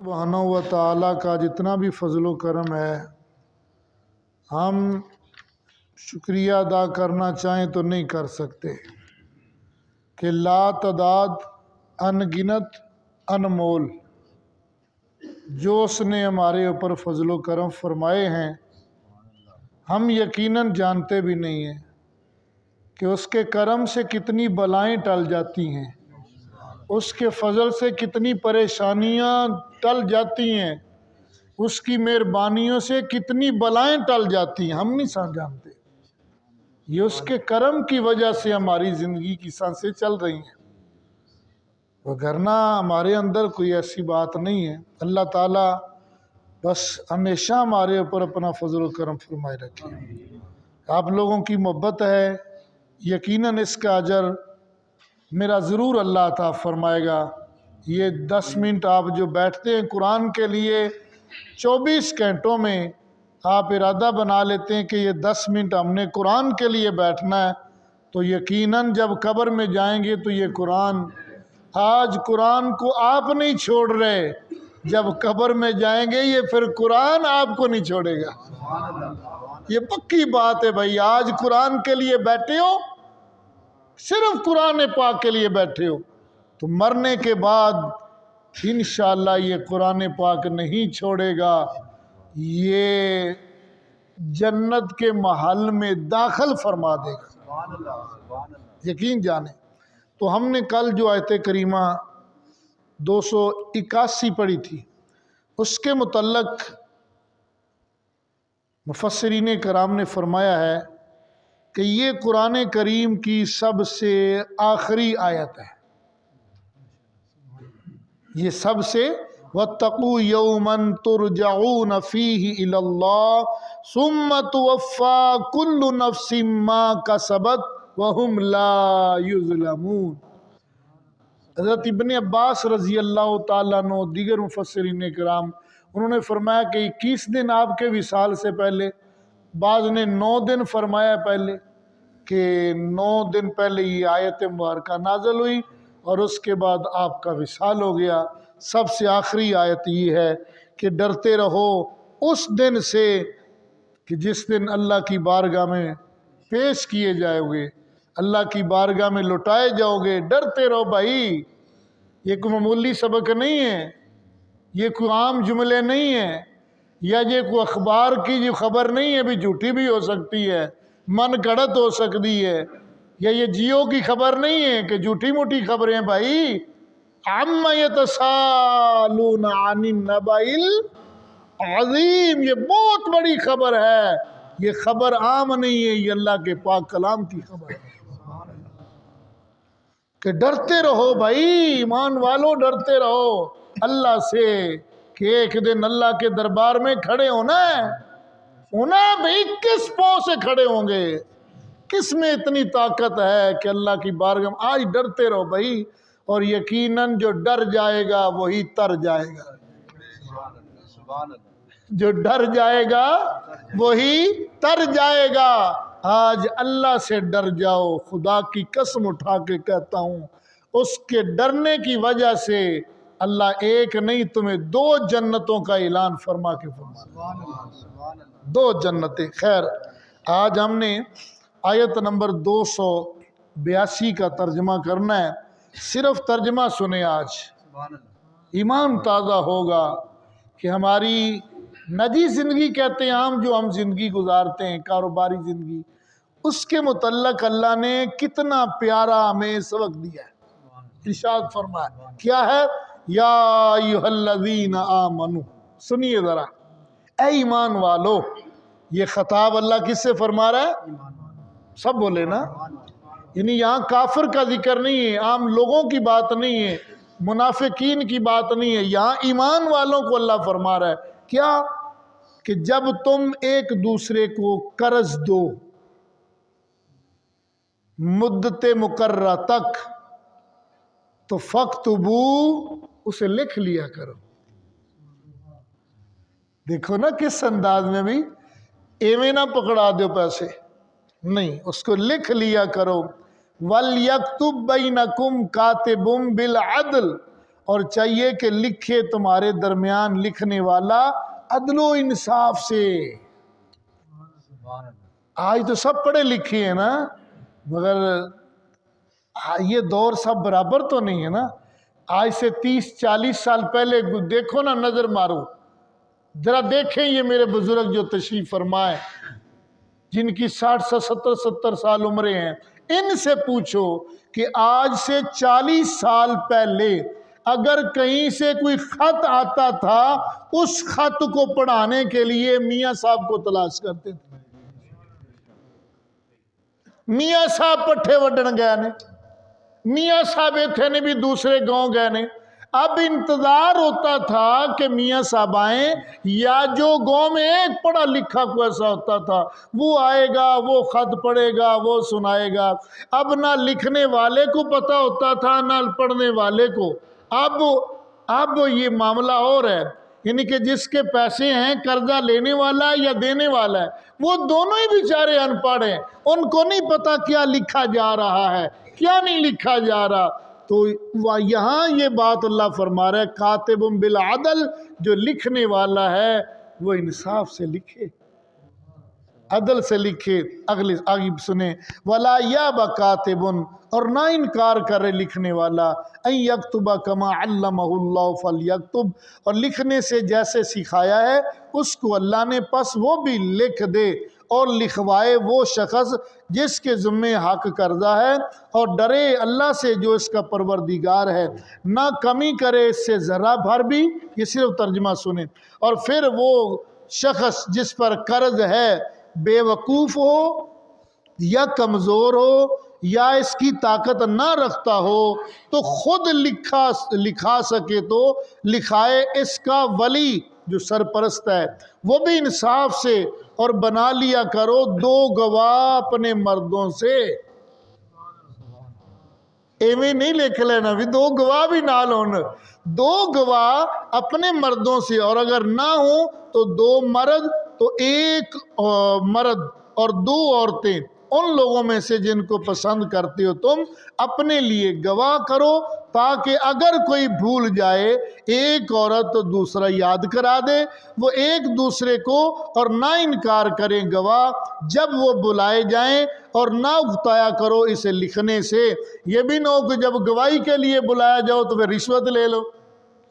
सुब्हानहू व तआला का जितना भी फ़ज़्ल व करम है, हम शुक्रिया अदा करना चाहें तो नहीं कर सकते कि लातदाद अनगिनत अनमोल जो उसने हमारे ऊपर फ़ज़्ल व करम फरमाए हैं, हम यकीनन जानते भी नहीं हैं कि उसके करम से कितनी बलाएं टल जाती हैं, उसके फ़ज़ल से कितनी परेशानियां टल जाती हैं, उसकी मेहरबानियों से कितनी बलाएं टल जाती हैं, हम नहीं जानते। ये उसके करम की वजह से हमारी ज़िंदगी की सांसें चल रही हैं, वगरना हमारे अंदर कोई ऐसी बात नहीं है। अल्लाह ताला बस हमेशा हमारे ऊपर अपना फ़ज़ल व करम फरमाए रखे। आप लोगों की मोहब्बत है, यकीनन इसका अजर मेरा ज़रूर अल्लाह अता फरमाएगा। ये 10 मिनट आप जो बैठते हैं कुरान के लिए, 24 घंटों में आप इरादा बना लेते हैं कि ये 10 मिनट हमने कुरान के लिए बैठना है, तो यकीनन जब कब्र में जाएंगे तो ये कुरान, आज कुरान को आप नहीं छोड़ रहे, जब कब्र में जाएंगे ये फिर कुरान आपको नहीं छोड़ेगा। ये पक्की बात है भाई। आज कुरान के लिए बैठे हो, सिर्फ कुरान पाक के लिए बैठे हो, तो मरने के बाद इंशाअल्लाह ये कुरान पाक नहीं छोड़ेगा, ये जन्नत के महल में दाखिल फरमा देगा, यकीन जाने। तो हमने कल जो आयत करीमा 281 पढ़ी थी, उसके मुतल्लक मुफस्सिरीन कराम ने फरमाया है कि ये कुरान करीम की सबसे आखिरी आयत है। ये सबसे वत्तकू यौमन तुरजऊन फीही इलल्लाह सुम्मा तुवफ़्फ़ा कुल्लु नफ्सिम मा कसबत वहुम ला युज़लमून। हज़रत इब्न अब्बास रज़ी अल्लाह ताला अन्हु, दीगर मुफस्सिरीन कराम, उन्होंने फरमाया कि 21 दिन आपके विसाल से पहले, बाज़ ने 9 दिन फरमाया पहले, कि 9 दिन पहले ये आयत मुबारका नाज़िल हुई और उसके बाद आपका विसाल हो गया। सबसे आखिरी आयत ये है कि डरते रहो उस दिन से कि जिस दिन अल्लाह की बारगाह में पेश किए जाओगे, अल्लाह की बारगाह में लुटाए जाओगे। डरते रहो भाई, ये कोई मामूली सबक नहीं है, ये कोई आम जुमले नहीं है, या ये कोई अखबार की जो खबर नहीं है, भी झूठी भी हो सकती है, मन गढ़ंत हो सकती है, या ये जियो की खबर नहीं है कि झूठी मूठी खबरें भाई। अम्मा यतसालूना अनिन नबाइल अज़ीम, ये बहुत बड़ी खबर है, ये खबर आम नहीं है, ये अल्लाह के पाक कलाम की खबर है कि डरते रहो भाई, ईमान वालों डरते रहो अल्लाह से, कि एक दिन अल्लाह के दरबार में खड़े होना है। भाई किस पाँव से खड़े होंगे, किस में इतनी ताकत है कि अल्लाह की बारगाह में। आज डरते रहो भाई, और यकीनन जो डर जाएगा वही तर जाएगा, जो डर जाएगा वही तर जाएगा। आज अल्लाह से डर जाओ, खुदा की कसम उठा के कहता हूँ, उसके डरने की वजह से अल्लाह एक नहीं तुम्हें 2 जन्नतों का ऐलान फरमा के फरमा, 2 जन्नतें। खैर, आज हमने आयत नंबर 282 का तर्जमा करना है। सिर्फ तर्जमा सुने, आज ईमान ताज़ा होगा कि हमारी नजी ज़िंदगी कहते हैं हम, जो हम ज़िंदगी गुजारते हैं, कारोबारी ज़िंदगी, उसके मुतल्लक अल्लाह ने कितना प्यारा हमें सबक दिया है। इरशाद फरमाया, क्या है? या अय्युहल्लज़ीना आमनू, सुनिए ज़रा, ऐ ईमान वालो। ये खिताब अल्लाह किससे फरमा रहा है? सब बोले ना, यानी यहाँ काफिर का जिक्र नहीं है, आम लोगों की बात नहीं है, मुनाफिकीन की बात नहीं है, यहाँ ईमान वालों को अल्लाह फरमा रहा है। क्या? कि जब तुम एक दूसरे को कर्ज दो मुद्दते मुकर्रा तक, तो फक्तबू, उसे लिख लिया करो। देखो ना किस अंदाज में, भी एवं ना पकड़ा दो पैसे, नहीं, उसको लिख लिया करो। वल यक्तुब बैनकुम कातिबुम बिल अदल, और चाहिए कि लिखे तुम्हारे दरमियान लिखने वाला अदलो इंसाफ से। आज तो सब पढ़े लिखे हैं ना, मगर ये दौर सब बराबर तो नहीं है ना। आज से 30-40 साल पहले देखो ना, नजर मारो जरा, देखें ये मेरे बुजुर्ग जो तशरीफ फरमाए, जिनकी 60 से 70 साल उम्रें हैं, इनसे पूछो कि आज से 40 साल पहले अगर कहीं से कोई खत आता था, उस खत को पढ़ाने के लिए मियाँ साहब को तलाश करते थे। मियाँ साहब पट्ठे वड्डन गए ने, मियाँ साहब इतने ने भी दूसरे गांव गए ने। अब इंतजार होता था कि मियाँ साहब आए, या जो गांव में एक पढ़ा लिखा कोई ऐसा होता था वो आएगा, वो खत पढ़ेगा, वो सुनाएगा। अब ना लिखने वाले को पता होता था ना पढ़ने वाले को। अब ये मामला और है, यानी कि जिसके पैसे हैं, कर्जा लेने वाला है या देने वाला है, वो दोनों ही बेचारे अनपढ़ हैं। उनको नहीं पता क्या लिखा जा रहा है, क्या नहीं लिखा जा रहा। तो यहाँ ये बात अल्लाह फरमा रहा है, कातिबुम बिल अदल, जो लिखने वाला है वो इंसाफ से लिखे, अदल से लिखे। अगले आगे सुने, वला या बकातिबुन, और ना इनकार करे लिखने वाला, अन यक्तुबा कमा अल्लमहुल्लाहु फलयक्तुब, और लिखने से जैसे सिखाया है उसको अल्लाह ने, पस वो भी लिख दे। और लिखवाए वो शख्स जिसके ज़िम्मे हक कर्जा है, और डरे अल्लाह से जो इसका परवरदिगार है, ना कमी करे इससे ज़रा भर भी। ये सिर्फ तर्जमा सुने। और फिर वो शख्स जिस पर कर्ज है बेवकूफ़ हो या कमज़ोर हो या इसकी ताकत ना रखता हो, तो खुद लिखा सके तो लिखाए। इसका वली जो सरपरस्त है वो भी इंसाफ से, और बना लिया करो 2 गवाह अपने मर्दों से। एवं नहीं लिख लेना भी 2 गवाह भी ना लो, 2 गवाह अपने मर्दों से, और अगर ना हो तो 2 मर्द, तो 1 मर्द और 2 औरतें, उन लोगों में से जिनको पसंद करते हो तुम, अपने लिए गवाह करो, ताकि अगर कोई भूल जाए, एक औरत तो दूसरा याद करा दे, वो एक दूसरे को, और ना इनकार करें गवाह जब वो बुलाए जाएं, और ना उगताया करो इसे लिखने से। ये भी ना हो कि जब गवाही के लिए बुलाया जाओ तो फिर रिश्वत ले लो।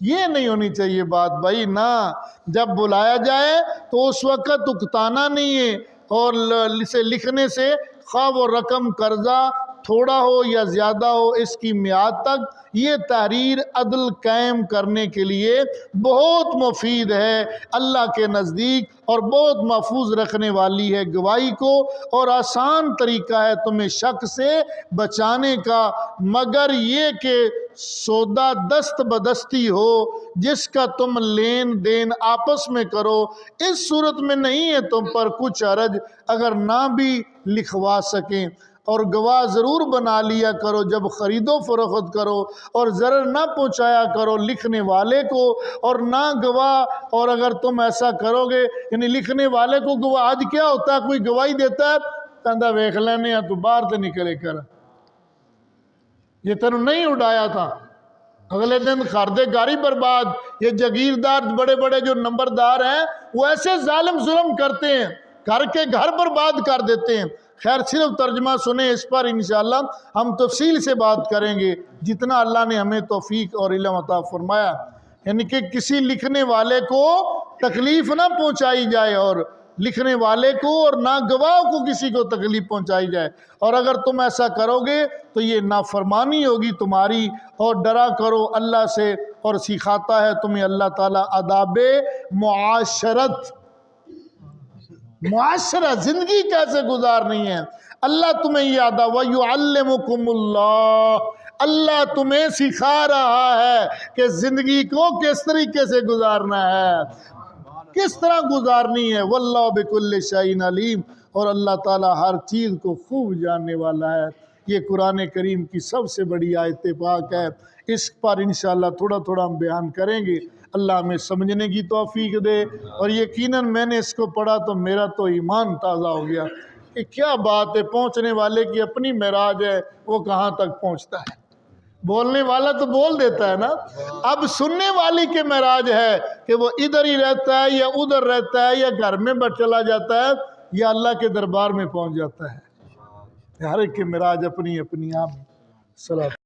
ये नहीं होनी चाहिए बात भाई ना। जब बुलाया जाए तो उस वक़्त उकताना नहीं है, और इसे लिखने से खा वो रकम कर्जा थोड़ा हो या ज़्यादा हो, इसकी मियाद तक ये तहरीर अदल कायम करने के लिए बहुत मुफीद है अल्लाह के नज़दीक, और बहुत महफूज रखने वाली है गवाही को, और आसान तरीका है तुम्हें शक से बचाने का। मगर ये कि सौदा दस्त बदस्ती हो जिसका तुम लेन देन आपस में करो, इस सूरत में नहीं है तुम पर कुछ हरज अगर ना भी लिखवा सकें। और गवाह ज़रूर बना लिया करो जब ख़रीदो फरोख्त करो, और ज़रर ना पहुँचाया करो लिखने वाले को, और ना गवाह। और अगर तुम ऐसा करोगे, यानी लिखने वाले को गवाह, आज क्या होता है कोई गवाही देता है, कहता वेख लेने तू बाहर तो निकले कर, ये तेन नहीं उड़ाया था, अगले दिन कर दे गाड़ी बर्बाद। ये जागीरदार बड़े बड़े जो नंबरदार हैं वो ऐसे जालिम जुल्म करते हैं, करके घर बर्बाद कर देते हैं। खैर सिर्फ तर्जमा सुने, इस पर इंशाअल्लाह हम तफसील से बात करेंगे जितना अल्लाह ने हमें तौफीक और इल्म अता फरमाया। यानी कि किसी लिखने वाले को तकलीफ़ ना पहुंचाई जाए, और लिखने वाले को और ना गवाह को किसी को तकलीफ़ पहुंचाई जाए। और अगर तुम ऐसा करोगे तो ये नाफरमानी होगी तुम्हारी। और डरा करो अल्लाह से, और सिखाता है तुम्हें अल्लाह ताला आदाबे मुआशरत, मुआशरा ज़िंदगी कैसे गुजारनी है। अल्लाह तुम्हें ये आदा वयुअल्लिमुकुमुल्लाह, अल्लाह तुम्हें सिखा रहा है कि ज़िंदगी को किस तरीके से गुजारना है, किस तरह गुजारनी है। वल्लाहु बिकुल्लि शैइन अलीम, और अल्लाह ताला हर चीज़ को खूब जानने वाला है। ये कुरान करीम की सबसे बड़ी आयत पाक है। इस पर इंशाअल्लाह थोड़ा थोड़ा हम बयान करेंगे। अल्लाह हमें समझने की तौफीक दे। और यकीनन मैंने इसको पढ़ा तो मेरा तो ईमान ताज़ा हो गया कि क्या बात है, पहुँचने वाले की अपनी मेराज है, वो कहाँ तक पहुँचता है। बोलने वाला तो बोल देता है ना, अब सुनने वाली के मेराज है कि वो इधर ही रहता है या उधर रहता है या घर में चला जाता है या अल्लाह के दरबार में पहुंच जाता है। हर एक के मेराज अपनी अपनी आप सलात।